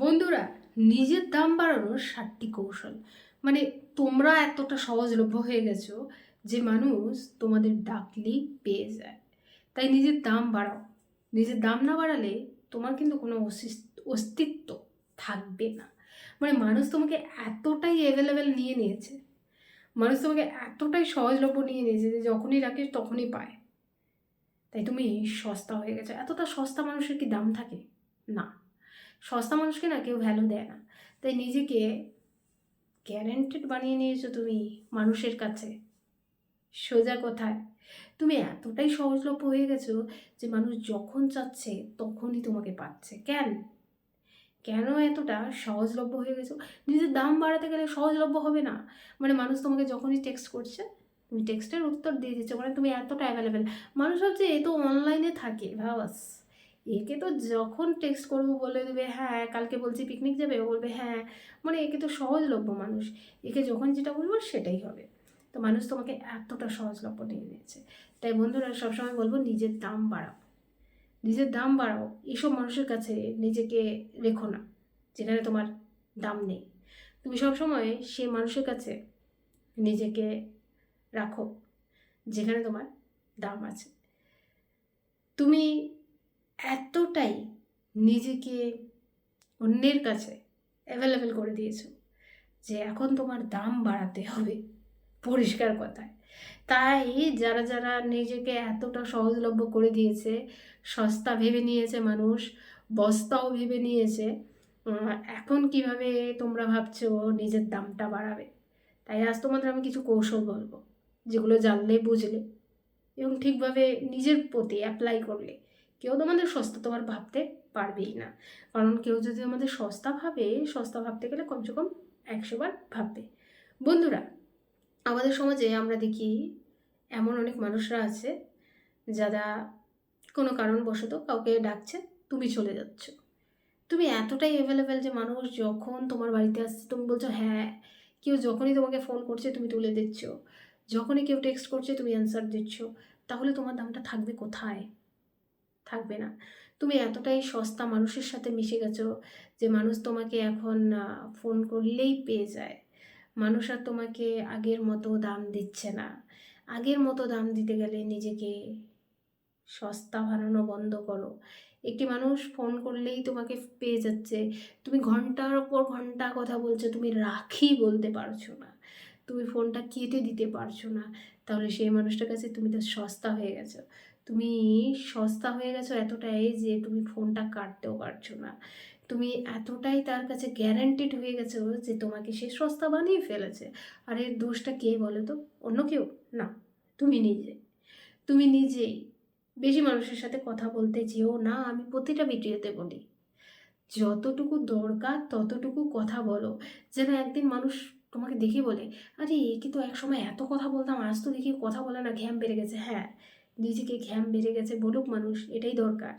বন্ধুরা, নিজের দাম বাড়ানোর 7টি কৌশল। মানে তোমরা এতটা সহজলভ্য হয়ে গেছো যে মানুষ তোমাদের ডাকলেই পেয়ে যায়। তাই নিজের দাম বাড়াও। নিজের দাম না বাড়ালে তোমার কিন্তু কোনো অস্তিত্ব থাকবে না। মানে মানুষ তোমাকে এতটাই অ্যাভেলেবেল নিয়ে নিয়েছে, মানুষ তোমাকে এতটাই সহজলভ্য নিয়ে নিয়েছে যে যখনই রাখে তখনই পায়। তাই তুমি সস্তা হয়ে গেছো। এতটা সস্তা মানুষের কি দাম থাকে? না। সস্তা মানুষকে না কেউ ভ্যালু দেয় না। তাই নিজেকে গ্যারান্টেড বানিয়ে নিয়েছো তুমি মানুষের কাছে। সোজা কথায় তুমি এতটাই সহজলভ্য হয়ে গেছো যে মানুষ যখন চাচ্ছে তখনই তোমাকে পাচ্ছে। কেন কেন এতটা সহজলভ্য হয়ে গেছো? নিজের দাম বাড়াতে গেলে সহজলভ্য হবে না। মানে মানুষ তোমাকে যখনই টেক্সট করছে তুমি টেক্সটের উত্তর দিয়ে দিচ্ছ, মানে তুমি এতটা অ্যাভেলেবেল। মানুষ ভাবছে এ তো অনলাইনে থাকে, ভাবাস একে তো যখন টেক্সট করবো বলে দেবে হ্যাঁ কালকে বলছি পিকনিক যাবে, ও বলবে হ্যাঁ। মানে একে তো সহজলভ্য মানুষ, একে যখন যেটা বলবো সেটাই হবে। তো মানুষ তোমাকে এতটা সহজলভ্য নিয়ে নিয়েছে। তাই বন্ধুরা সবসময় বলবো নিজের দাম বাড়াও। নিজের দাম বাড়াও। এসব মানুষের কাছে নিজেকে রেখো না যেখানে তোমার দাম নেই। তুমি সবসময় সেই মানুষের কাছে নিজেকে রাখো যেখানে তোমার দাম আছে। তুমি এতটাই নিজেকে অন্যের কাছে অ্যাভেলেবেল করে দিয়েছো যে এখন তোমার দাম বাড়াতে হবে, পরিষ্কার কথায়। তাই যারা যারা নিজেকে এতটা সহজলভ্য করে দিয়েছে, সস্তা ভেবে নিয়েছে মানুষ, বস্তাও ভেবে নিয়েছে, এখন কিভাবে তোমরা ভাবছো নিজের দামটা বাড়াবে? তাই আজ তোমাদের আমি কিছু কৌশল বলবো, যেগুলো জানলে বুঝলে এবং ঠিকভাবে নিজের প্রতি অ্যাপ্লাই করলে কেউ তোমাদের সস্তা তোমার ভাবতে পারবেই না। কারণ কেউ যদি আমাদের সস্তা ভাবে, সস্তা ভাবতে গেলে কমসে কম 100 বার ভাববে। বন্ধুরা, আমাদের সমাজে আমরা দেখি এমন অনেক মানুষরা আছে যারা কোনো কারণবশত কাউকে ডাকছে, তুমি চলে যাচ্ছ। তুমি এতটাই অ্যাভেলেবেল যে মানুষ যখন তোমার বাড়িতে আসছে তুমি বলছো হ্যাঁ। কেউ যখনই তোমাকে ফোন করছে তুমি তুলে দিচ্ছ, যখনই কেউ টেক্সট করছে তুমি অ্যান্সার দিচ্ছ। তাহলে তোমার দামটা থাকবে কোথায়? থাকবে না। তুমি এতটাই সস্তা মানুষের সাথে মিশে গেছো যে মানুষ তোমাকে এখন ফোন করলেই পেয়ে যায়। মানুষ আর তোমাকে আগের মতো দাম দিচ্ছে না। আগের মতো দাম দিতে গেলে নিজেকে সস্তা বানানো বন্ধ করো। একটি মানুষ ফোন করলেই তোমাকে পেয়ে যাচ্ছে, তুমি ঘন্টার পর ঘন্টা কথা বলছো, তুমি রাখি বলতে পারছো না, তুমি ফোনটা কেটে দিতে পারছো না। তাহলে সেই মানুষটার কাছে তুমি তো সস্তা হয়ে গেছো। তুমি সস্তা হয়ে গেছো এতটাই যে তুমি ফোনটা কাটতেও পারছো না। তুমি এতটাই তার কাছে গ্যারান্টেড হয়ে গেছো যে তোমাকে সে সস্তা বানিয়ে ফেলেছে। আর এর দোষটা কে বলো তো? অন্য কেউ না, তুমি নিজে। তুমি নিজেই বেশি মানুষের সাথে কথা বলতে যেও না। আমি প্রতিটা ভিডিওতে বলি যতটুকু দরকার ততটুকু কথা বলো, যেন একদিন মানুষ তোমাকে দেখে বলে আরে একে তো একসময় এত কথা বলতাম, আজ তো দেখি কথা বলে না, ঘ্যাম বেড়ে গেছে। হ্যাঁ, নিজেকে ঘ্যাম বেড়ে গেছে বলুক মানুষ, এটাই দরকার।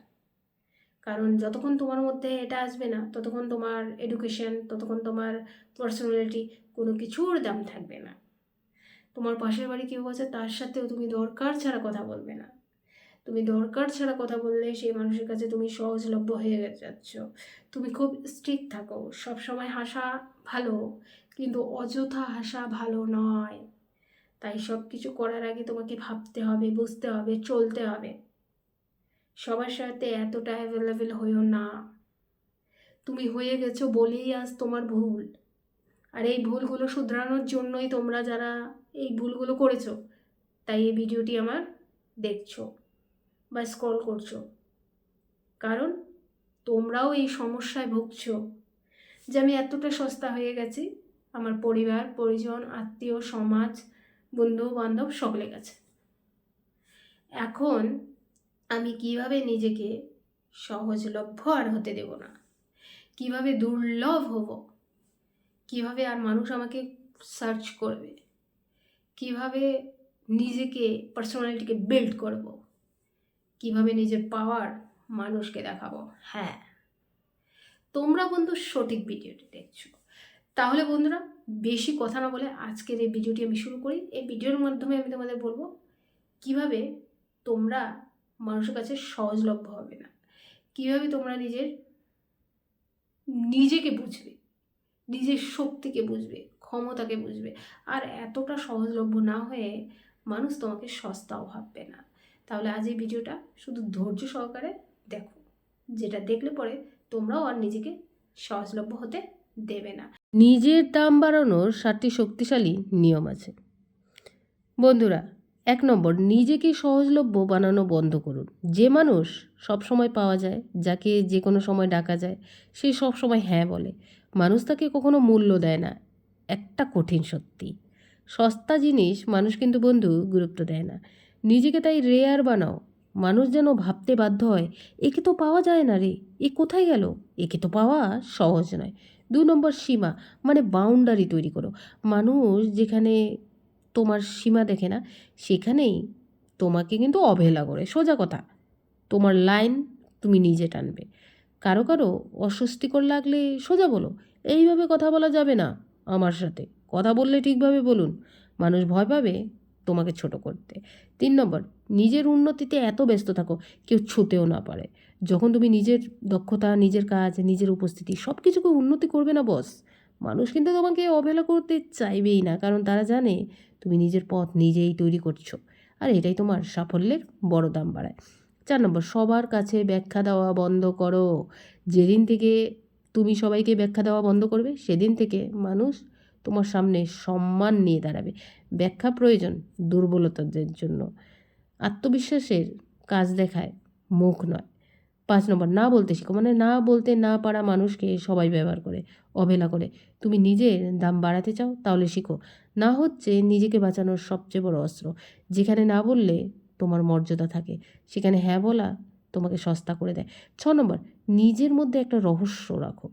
কারণ যতক্ষণ তোমার মধ্যে এটা আসবে না ততক্ষণ তোমার এডুকেশন, ততক্ষণ তোমার পার্সোনালিটি, কোনো কিছুর দাম থাকবে না। তোমার পাশের বাড়ি কেউ আছে তার সাথেও তুমি দরকার ছাড়া কথা বলবে না। তুমি দরকার ছাড়া কথা বললে সেই মানুষের কাছে তুমি সহজলভ্য হয়ে যাচ্ছ। তুমি খুব স্ট্রিক্ট থাকো, সবসময় হাসা ভালো, কিন্তু অযথা হাসা ভালো নয়। তাই সব কিছু করার আগে তোমাকে ভাবতে হবে, বুঝতে হবে, চলতে হবে। সবার সাথে এতটা অ্যাভেলেবেল হইও না। তুমি হয়ে গেছো বলেই আজ তোমার ভুল। আর এই ভুলগুলো শুধরানোর জন্যই তোমরা যারা এই ভুলগুলো করেছো, তাই এই ভিডিওটি আমার দেখছো বা স্ক্রল করছো। কারণ তোমরাও এই সমস্যায় ভুগছো যে আমি এতটা সস্তা হয়ে গেছি আমার পরিবার পরিজন আত্মীয় সমাজ বন্ধু বান্ধব সকলের কাছে। এখন আমি কিভাবে নিজেকে সহজলভ্য আর হতে দেব না, কিভাবে দুর্লভ হব, কিভাবে আর মানুষ আমাকে সার্চ করবে, কিভাবে নিজেকে পার্সোনালিটিকে বিল্ড করব, কিভাবে নিজের পাওয়ার মানুষকে দেখাবো। হ্যাঁ, তোমরা বন্ধু সঠিক ভিডিওটি দেখছো। তাহলে বন্ধুরা, বেশি কথা না বলে আজকের এই ভিডিওটি আমি শুরু করি। এই ভিডিওর মাধ্যমে আমি তোমাদের বলবো কিভাবে তোমরা মানুষের কাছে সহজলভ্য হবে না, কিভাবে তোমরা নিজের নিজেকে বুঝবে, নিজের শক্তিকে বুঝবে, ক্ষমতাকে বুঝবে। আর এতটা সহজলভ্য না হয়ে মানুষ তোমাকে সস্তাও ভাববে না। তাহলে আজ এই ভিডিওটা শুধু ধৈর্য সহকারে দেখো, যেটা দেখলে পরে তোমরাও আর নিজেকে সহজলভ্য হতে দেবে না। নিজের দাম বাড়ানোর 7টি শক্তিশালী নিয়ম আছে। বন্ধুরা, 1 নম্বর, নিজেকে সহজলভ্য বানানো বন্ধ করুন। যে মানুষ সবসময় পাওয়া যায়, যাকে যে কোনো সময় ডাকা যায়, সে সবসময় হ্যাঁ বলে। মানুষ তাকে কখনো মূল্য দেয় না। একটা কঠিন সত্যি, সস্তা জিনিস মানুষ কিন্তু বন্ধু গুরুত্ব দেয় না। নিজেকে তাই রেয়ার বানাও। মানুষ যেন ভাবতে বাধ্য হয়, একে তো পাওয়া যায় না রে, এ কোথায় গেল, একে তো পাওয়া সহজ নয়। 2 নম্বর, সীমা মানে বাউন্ডারি তৈরি করো। মানুষ যেখানে তোমার সীমা দেখে না, সেখানেই তোমাকে কিন্তু অবহেলা করে। সোজা কথা, তোমার লাইন তুমি নিজে টানবে। কারো কারো অস্বস্তিকর লাগলে সোজা বলো, এইভাবে কথা বলা যাবে না আমার সাথে, কথা বললে ঠিকভাবে বলুন। মানুষ ভয় পাবে তোমাকে ছোট করতে। 3 নম্বর, নিজের উন্নতিতে এত ব্যস্ত থাকো কেউ ছুতেও না পারে। যখন তুমি নিজের দক্ষতা, নিজের কাজ, নিজের উপস্থিতি সব কিছুকে উন্নতি করবে না বস, মানুষ কিন্তু তোমাকে অবহেলা করতে চাইবেই না, কারণ তারা জানে তুমি নিজের পথ নিজেই তৈরি করছো। আর এটাই তোমার সাফল্যের বড় দাম বাড়ায়। 4 নম্বর, সবার কাছে ব্যাখ্যা দেওয়া বন্ধ করো। যেদিন থেকে তুমি সবাইকে ব্যাখ্যা দেওয়া বন্ধ করবে, সেদিন থেকে মানুষ তোমার সামনে সম্মান নিয়ে দাঁড়াবে। ব্যাখ্যা প্রয়োজন দুর্বলতাদের জন্য, আত্মবিশ্বাসের কাজ দেখায়, মুখ নয়। 5 নম্বর, না বলতে শিখো। মানে না বলতে না পারা মানুষকে সবাই ব্যবহার করে, অবহেলা করে। তুমি নিজের দাম বাড়াতে চাও, তাহলে শিখো। না হচ্ছে নিজেকে বাঁচানোর সবচেয়ে বড় অস্ত্র। যেখানে না বললে তোমার মর্যাদা থাকে, সেখানে হ্যাঁ বলা তোমাকে সস্তা করে দেয়। 6 নম্বর, নিজের মধ্যে একটা রহস্য রাখো।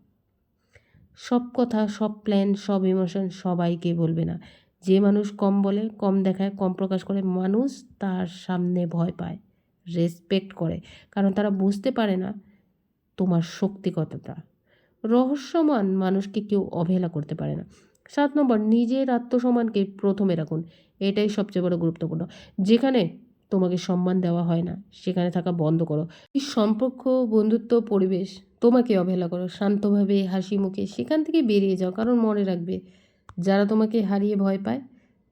সব কথা, সব প্ল্যান, সব ইমোশন সবাইকে বলবে না। যে মানুষ কম বলে, কম দেখায়, কম প্রকাশ করে, মানুষ তার সামনে ভয় পায়, রেসপেক্ট করে, কারণ তারা বুঝতে পারে না তোমার শক্তি কতটা। রহস্যমান মানুষকে কেউ অবহেলা করতে পারে না। 7 নম্বর, নিজের আত্মসম্মানকে প্রথমে রাখুন। এটাই সবচেয়ে বড় গুরুত্বপূর্ণ। যেখানে তোমাকে সম্মান দেওয়া হয় না, সেখানে থাকা বন্ধ করো। এই সম্পর্ক, বন্ধুত্ব, পরিবেশ তোমাকে অবহেলা করো, শান্তভাবে হাসি মুখে সেখান থেকে বেরিয়ে যাও। কারণ মনে রাখবে, যারা তোমাকে হারিয়ে ভয় পায়,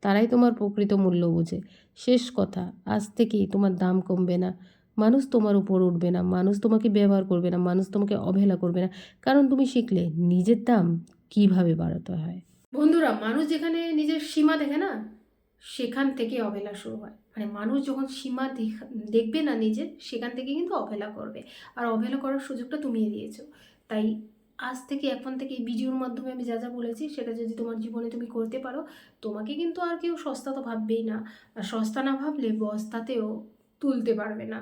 তারাই তোমার প্রকৃত মূল্য বোঝে। শেষ কথা, আজ থেকেই তোমার দাম কমবে না। মানুষ তোমার উপর উঠবে না, মানুষ তোমাকে ব্যবহার করবে না, মানুষ তোমাকে অবহেলা করবে না, কারণ তুমি শিখলে নিজের দাম কিভাবে বাড়াতে হয়। বন্ধুরা, মানুষ যেখানে নিজের সীমা দেখে না, সেখান থেকে অবহেলা শুরু হয়। মানে মানুষ যখন সীমা দেখবে না নিজের, সেখান থেকে কিন্তু অবহেলা করবে। আর অবহেলা করার সুযোগটা তুমিই দিয়েছো। তাই আজ থেকে, এখন থেকে এই ভিডিওর মাধ্যমে আমি যা যা বলেছি, সেটা যদি তোমার জীবনে তুমি করতে পারো, তোমাকে কিন্তু আর কেউ সস্তা তো ভাববেই না। আর সস্তা না ভাবলে বস্তাতেও তুলতে পারবে না।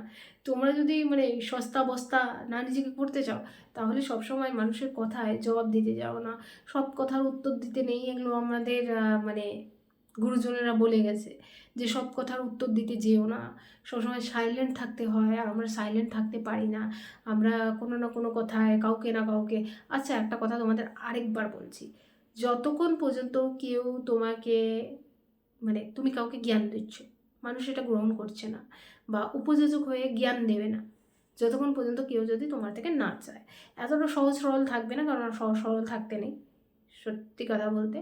তোমরা যদি মানে সস্তা বস্তা না নিজেকে করতে চাও, তাহলে সবসময় মানুষের কথায় জবাব দিতে যাও না, সব কথার উত্তর দিতে নেই। এগুলো আমাদের মানে গুরুজনেরা বলে গেছে যে সব কথার উত্তর দিতে যেও না, সবসময় সাইলেন্ট থাকতে হয়। আর আমরা সাইলেন্ট থাকতে পারি না, আমরা কোনো না কোনো কথায় কাউকে না কাউকে। আচ্ছা, একটা কথা তোমাদের আরেকবার বলছি, যতক্ষণ পর্যন্ত কেউ তোমাকে মানে তুমি কাউকে জ্ঞান দিচ্ছ, মানুষ এটা গ্রহণ করছে না বা উপযোজক হয়ে জ্ঞান দেবে না, যতক্ষণ পর্যন্ত কেউ যদি তোমার থেকে না চায়। এতটা সহজ সরল থাকবে না, কারণ সহজ সরল থাকতে নেই। সত্যি কথা বলতে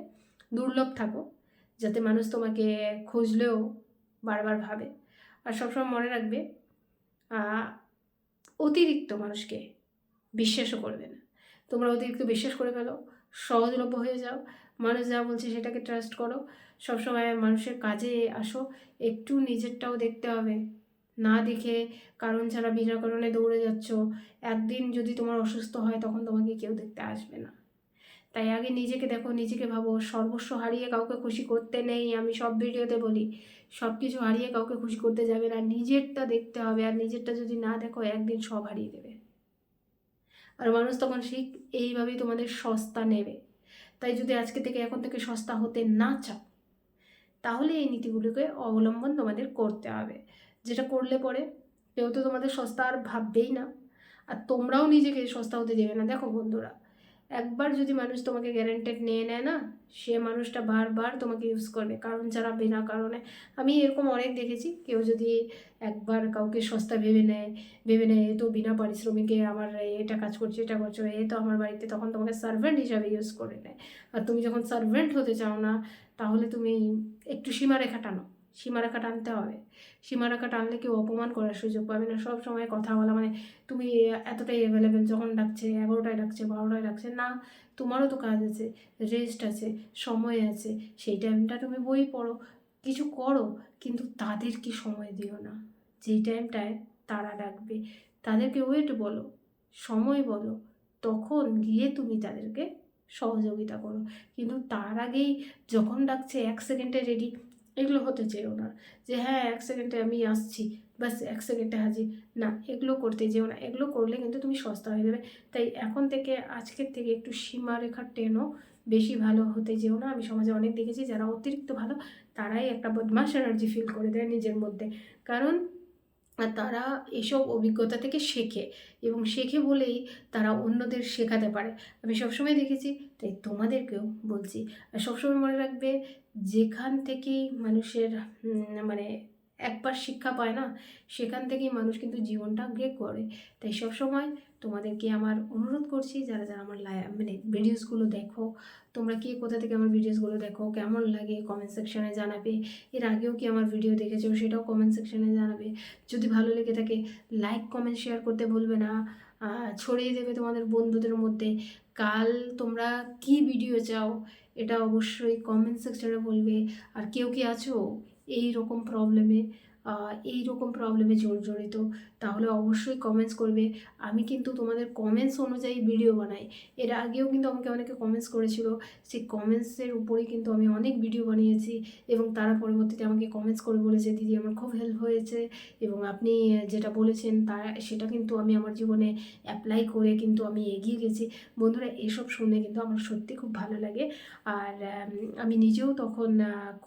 দুর্লভ থাকো, যাতে মানুষ তোমাকে খুঁজলেও বারবার ভাবে। আর সবসময় মনে রাখবে, অতিরিক্ত মানুষকে বিশ্বাসও করবে না। তোমরা অতিরিক্ত বিশ্বাস করে ফেলো, সহজলভ্য হয়ে যাও, মানুষ যা বলছে সেটাকে ট্রাস্ট করো, সবসময় মানুষের কাজে আসো। একটু নিজেরটাও দেখতে হবে, না দেখে কারণ ছাড়া বিনা কারণে দৌড়ে যাচ্ছ। একদিন যদি তোমার অসুস্থ হয়, তখন তোমাকে কেউ দেখতে আসবে না। তাই আগে নিজেকে দেখো, নিজেকে ভাবো। সর্বস্ব হারিয়ে কাউকে খুশি করতে নেই, আমি সব ভিডিওতে বলি। সব কিছু হারিয়ে কাউকে খুশি করতে যাবে না, নিজেরটা দেখতে হবে। আর নিজেরটা যদি না দেখো, একদিন সব হারিয়ে দেবে। আর মানুষ তখন ঠিক এইভাবেই তোমাদের সস্তা নেবে। তাই যদি আজকে থেকে, এখন থেকে সস্তা হতে না চাও, তাহলে এই নীতিগুলোকে অবলম্বন তোমাদের করতে হবে। যেটা করলে পরে কেউ তো তোমাদের সস্তা আর ভাববেই না, আর তোমরাও নিজেকে সস্তা হতে দেবে না। দেখো বন্ধুরা, একবার যদি মানুষ তোমাকে গ্যারান্টেড নিয়ে নেয় না, সে মানুষটা বারবার তোমাকে ইউজ করবে কারণ ছাড়া, বিনা কারণে। আমি এরকম অনেক দেখেছি, কেউ যদি একবার কাউকে সস্তা ভেবে নেয় এ তো বিনা পারিশ্রমিকে আমার এটা কাজ করছে, এটা করছে, এ তো আমার বাড়িতে, তখন তোমাকে সার্ভেন্ট হিসাবে ইউজ করে নেয়। আর তুমি যখন সার্ভেন্ট হতে চাও না, তাহলে তুমি একটু সীমারেখা টানো, সীমারেখা টানতে হবে। সীমারেখা টানলে কেউ অপমান করার সুযোগ পাবে না। সব সময় কথা বলা মানে তুমি এতটাই অ্যাভেলেবেল, যখন ডাকছে 11টায় ডাকছে, 12টায় ডাকছে না, তোমারও তো কাজ আছে, রেস্ট আছে, সময় আছে, সেই টাইমটা তুমি বই পড়ো, কিছু করো, কিন্তু তাদেরকে সময় দিও না। যেই টাইমটায় তারা ডাকবে তাদেরকে ওয়েট বলো, সময় বলো, তখন গিয়ে তুমি তাদেরকে সহযোগিতা করো। কিন্তু তার আগেই যখন ডাকছে 1 সেকেন্ডে রেডি, এগুলো হতে চেয়েও না। যে হ্যাঁ 1 সেকেন্ডে আমি আসছি, বাস 1 সেকেন্ডে হাজির, না, এগুলো করতে যেও না। এগুলো করলে কিন্তু তুমি সস্তা হয়ে যাবে। তাই এখন থেকে, আজকের থেকে একটু সীমারেখা টেনো, বেশি ভালো হতে যেও না। আমি সমাজে অনেক দেখেছি যারা অতিরিক্ত ভালো, তারাই একটা বদমাশ এনার্জি ফিল করে দেয় নিজের মধ্যে। কারণ তারা এসব অভিজ্ঞতা থেকে শেখে, এবং শেখে বলেই তারা অন্যদের শেখাতে পারে। আমি সবসময় দেখেছি, তাই তোমাদেরকেও বলছি। আর সবসময় মনে রাখবে, যেখান থেকেই মানুষের মানে একবার শিক্ষা পায় না, সেখান থেকেই মানুষ কিন্তু জীবনটা গ্রে করে। তাই সবসময় তোমাদেরকে আমার অনুরোধ করছি, যারা যারা আমার মানে ভিডিওসগুলো দেখো, তোমরা কে কোথা থেকে আমার ভিডিওসগুলো দেখো, কেমন লাগে কমেন্ট সেকশানে জানাবে। এর আগেও কি আমার ভিডিও দেখেছো সেটাও কমেন্ট সেকশানে জানাবে। যদি ভালো লেগে থাকে লাইক কমেন্ট শেয়ার করতে ভুলবে না, ছড়িয়ে দেবে তোমাদের বন্ধুদের মধ্যে। কাল তোমরা কি ভিডিও চাও এটা অবশ্যই কমেন্ট সেকশনে বলবে। আর কেউ কি আছো এই রকম প্রবলেমে জড়িত, তাহলে অবশ্যই কমেন্টস করবে। আমি কিন্তু তোমাদের কমেন্টস অনুযায়ী ভিডিও বানাই। এর আগেও কিন্তু আমাকে অনেকে কমেন্টস করেছিল, সেই কমেন্টসের উপরেই কিন্তু আমি অনেক ভিডিও বানিয়েছি, এবং তারা পরবর্তীতে আমাকে কমেন্টস করে বলেছে দিদি আমার খুব হেল্প হয়েছে, এবং আপনি যেটা বলেছেন সেটা কিন্তু আমি আমার জীবনে অ্যাপ্লাই করে কিন্তু আমি এগিয়ে গেছি। বন্ধুরা, এসব শুনে কিন্তু আমার সত্যি খুব ভালো লাগে। আর আমি নিজেও তখন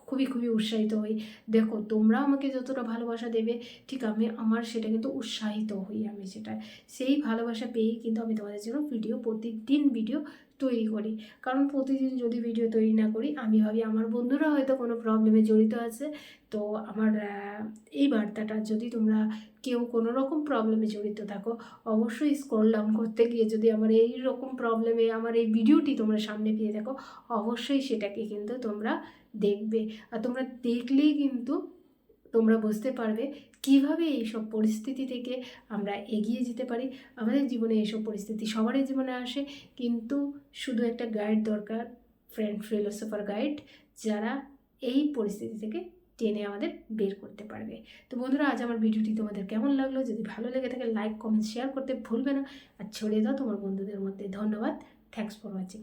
খুবই খুবই উৎসাহিত হই। দেখো, তোমরা আমাকে যতটা ভালোবাসা দেবে, ঠিক আমার সেটা কিন্তু উৎসাহিত হই আমি সেটা। সেই ভালোবাসা পেয়েই কিন্তু আমি তোমাদের জন্য প্রতিদিন ভিডিও তৈরি করি। কারণ প্রতিদিন যদি ভিডিও তৈরি না করি, আমি ভাবি আমার বন্ধুরা হয়তো কোনো প্রবলেমে জড়িত আছে। তো আমার এই বার্তাটা, যদি তোমরা কেউ কোনো রকম প্রবলেমে জড়িত থাকো, অবশ্যই স্ক্রল ডাউন করতে গিয়ে যদি আমার এই রকম প্রবলেমে আমার এই ভিডিওটি তোমরা সামনে পেয়ে থাকো, অবশ্যই সেটাকে কিন্তু তোমরা দেখবে। আর তোমরা দেখলেই কিন্তু তোমরা বুঝতে পারবে কিভাবে এইসব পরিস্থিতি থেকে আমরা এগিয়ে যেতে পারি। আমাদের জীবনে এইসব পরিস্থিতি সবারই জীবনে আসে, কিন্তু শুধু একটা গাইড দরকার, ফ্রেন্ড ফিলোসফার গাইড, যারা এই পরিস্থিতি থেকে টেনে আমাদের বের করতে পারবে। তো বন্ধুরা, আজ আমার ভিডিওটি তোমাদের কেমন লাগলো? যদি ভালো লেগে থাকে লাইক কমেন্ট শেয়ার করতে ভুলবে না, আর ছড়িয়ে দাও তোমার বন্ধুদের মধ্যে। ধন্যবাদ। Thanks for watching.